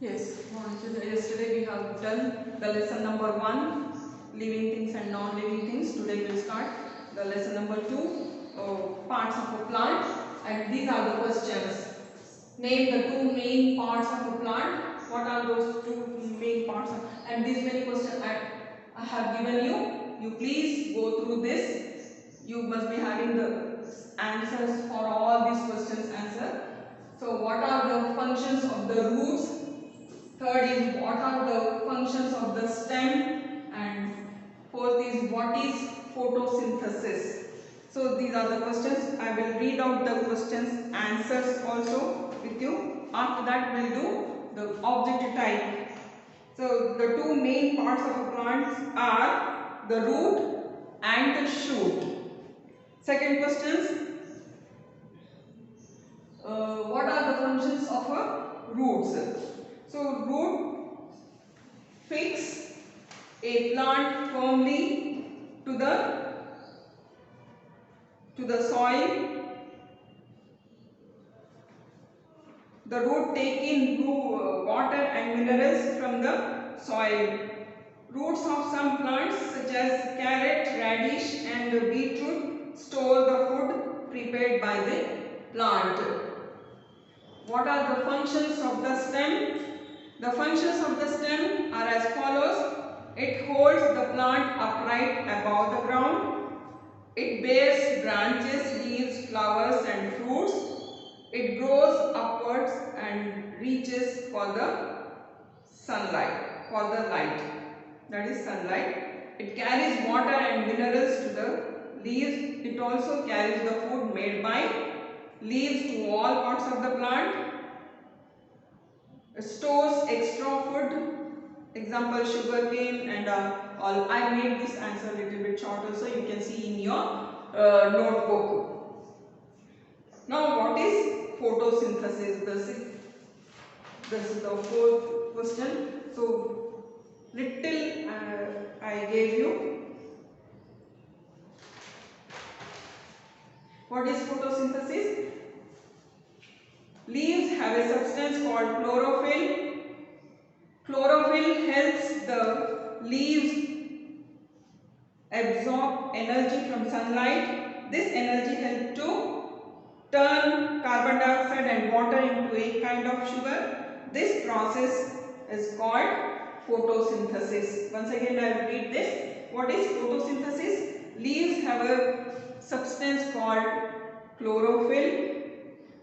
Yes, yesterday we have done the lesson number 1, living things and non-living things. Today we'll start the lesson number 2, parts of a plant, and these are the questions. Name the two main parts of a plant. What are those two main parts? And these many questions I have given you. You please go through this. You must be having the answers for all these questions answered. So what are the functions of the roots? Third is what are the functions of the stem, and fourth is what is photosynthesis. So these are the questions. I will read out the questions answers also with you. After that we'll do the objective type. So the two main parts of a plant are the root and the shoot. Second questions, what are the functions of a roots? So root fix a plant firmly to the soil. The root take in water and minerals from the soil. Roots of some plants such as carrot, radish and beetroot store the food prepared by the plant. What are the functions of the stem? The functions of the stem are as follows. It holds the plant upright above the ground. It bears branches, leaves, flowers and fruits. It grows upwards and reaches for the sunlight, for the light. That is sunlight. It carries water and minerals to the leaves. It also carries the food made by leaves to all parts of the plant. It stores extra food, example sugarcane and all. I made this answer a little bit shorter so you can see in your notebook. Now what is photosynthesis? This is the fourth question. So little I gave you. What is photosynthesis? Leaves have a substance called chlorophyll. Chlorophyll helps the leaves absorb energy from sunlight. This energy helps to turn carbon dioxide and water into a kind of sugar. This process is called photosynthesis. Once again I will read this. What is photosynthesis? Leaves have a substance called chlorophyll.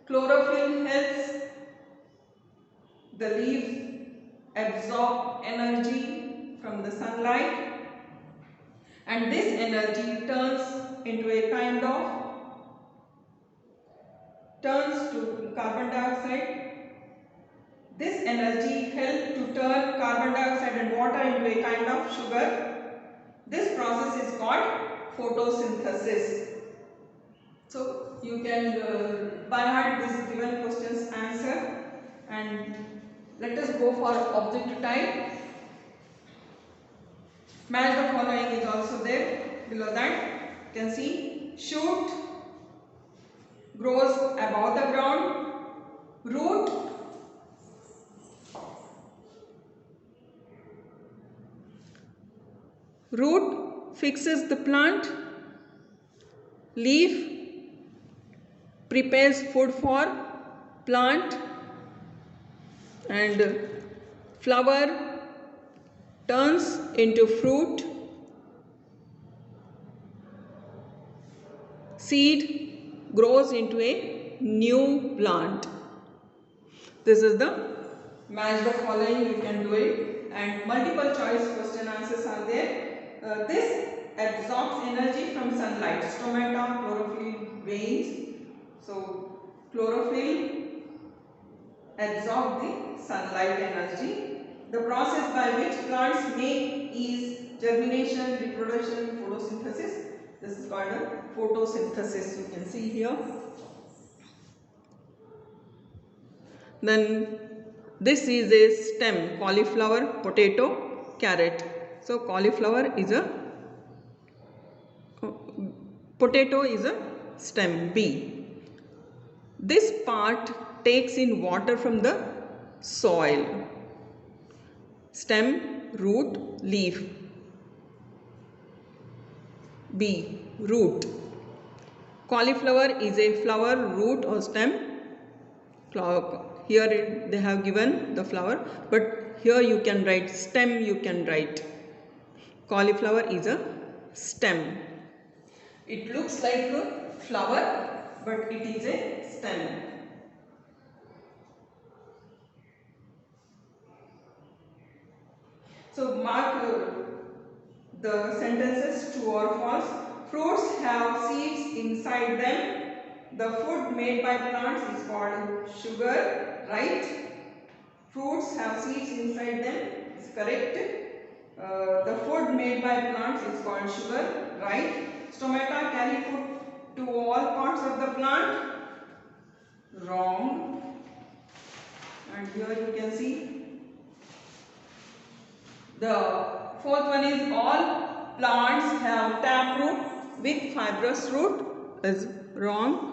Chlorophyll helps the leaves absorb energy from the sunlight, and this energy turns to carbon dioxide. This energy helps to turn carbon dioxide and water into a kind of sugar. This process is called photosynthesis. So you can by heart this given questions answer, and let us go for objective type. Match the following is also there. Below that you can see shoot grows above the ground. Root fixes the plant. Leaf prepares food for plant, and flower turns into fruit. Seed grows into a new plant. This is the match the following. You can do it, and multiple choice question answers are there. This absorbs energy from sunlight. Stomata, chlorophyll, veins. So chlorophyll absorb the sunlight energy. The process by which plants make is germination, reproduction, photosynthesis. This is called a photosynthesis. You can see here. Then this is a stem: cauliflower, potato, carrot. So cauliflower is a potato is a stem B. This part takes in water from the soil. stem, root, leaf. B. Root. Cauliflower is a flower, root or stem. Flower. Here they have given the flower, but here you can write stem, you can write. Cauliflower is a stem. It looks like a flower, but it is a stem. So mark the sentences true or false. Fruits have seeds inside them. The food made by plants is called sugar, right? Fruits have seeds inside them is correct. The food made by plants is called sugar, right? Stomata carry food to all parts of the plant, wrong. And here you can see the fourth one is all plants have taproot with fibrous root, is wrong.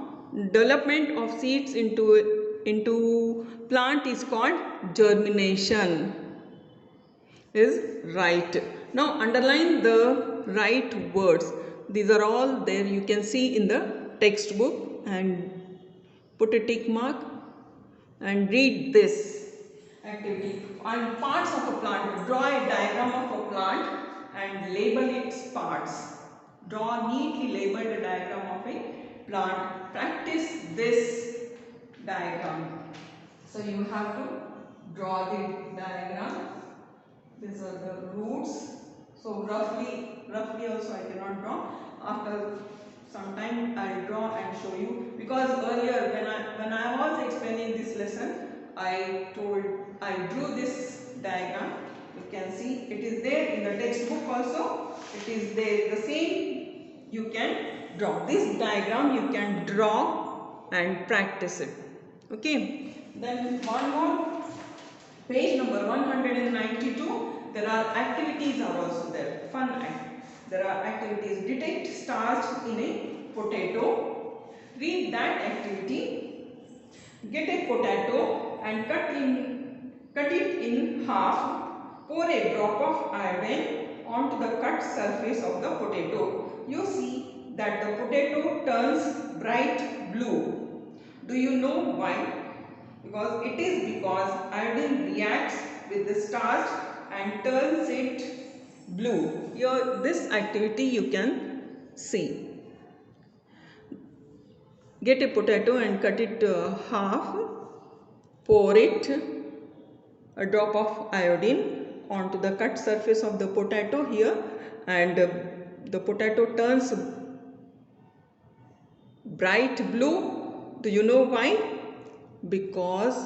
Development of seeds into plant is called germination, is right. Now underline the right words. These are all there you can see in the textbook, and put a tick mark and read this activity. On parts of a plant, draw a diagram of a plant and label its parts. Draw neatly labeled diagram of a plant. Practice this diagram. So you have to draw the diagram. These are the roots. So roughly also I cannot draw. After some time I will draw and show you, because earlier when I was explaining this lesson, I drew this diagram. You can see it is there in the textbook also. It is there, the same you can draw. This diagram you can draw and practice it. Okay. Then one more, page number 192. There are activities are also there. Fun act. There are activities. Detect starch in a potato. Read that activity. Get a potato and cut it in half. Pour a drop of iodine onto the cut surface of the potato. You see that the potato turns bright blue. Do you know why? Because it is because iodine reacts with the starch and turns it blue. Here this activity you can see. Get a potato and cut it half. Pour it a drop of iodine onto the cut surface of the potato here, and the potato turns bright blue. Do you know why? Because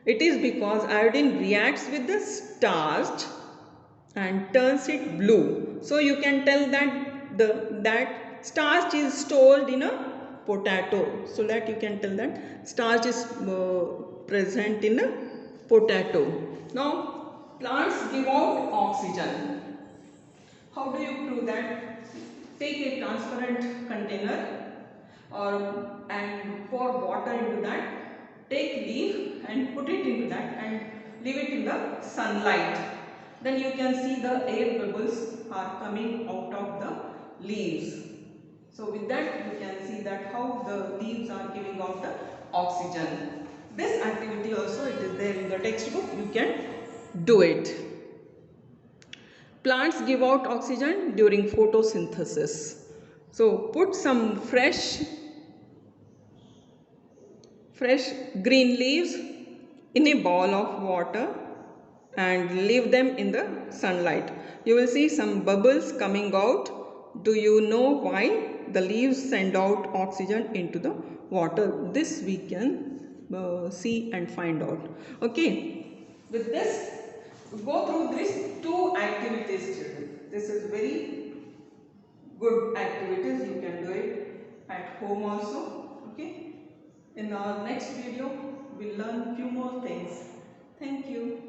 it is because iodine reacts with the starch and turns it blue. So you can tell that that starch is stored in a potato, so that you can tell that starch is present in a potato. Now plants give out oxygen. How do you prove that? Take a transparent container and pour water into that. Take leaf and put it into that and leave it in the sunlight. Then you can see the air bubbles are coming out of the leaves. So with that you can see that how the leaves are giving out the oxygen. This activity also it is there in the textbook. You can do it. Plants give out oxygen during photosynthesis. So put some fresh green leaves in a bowl of water and leave them in the sunlight. You will see some bubbles coming out. Do you know why? The leaves send out oxygen into the water. This we can see and find out. Okay. With this, go through these two activities, children. This is very good activities. You can do it at home also. Okay. In our next video, we'll learn few more things. Thank you.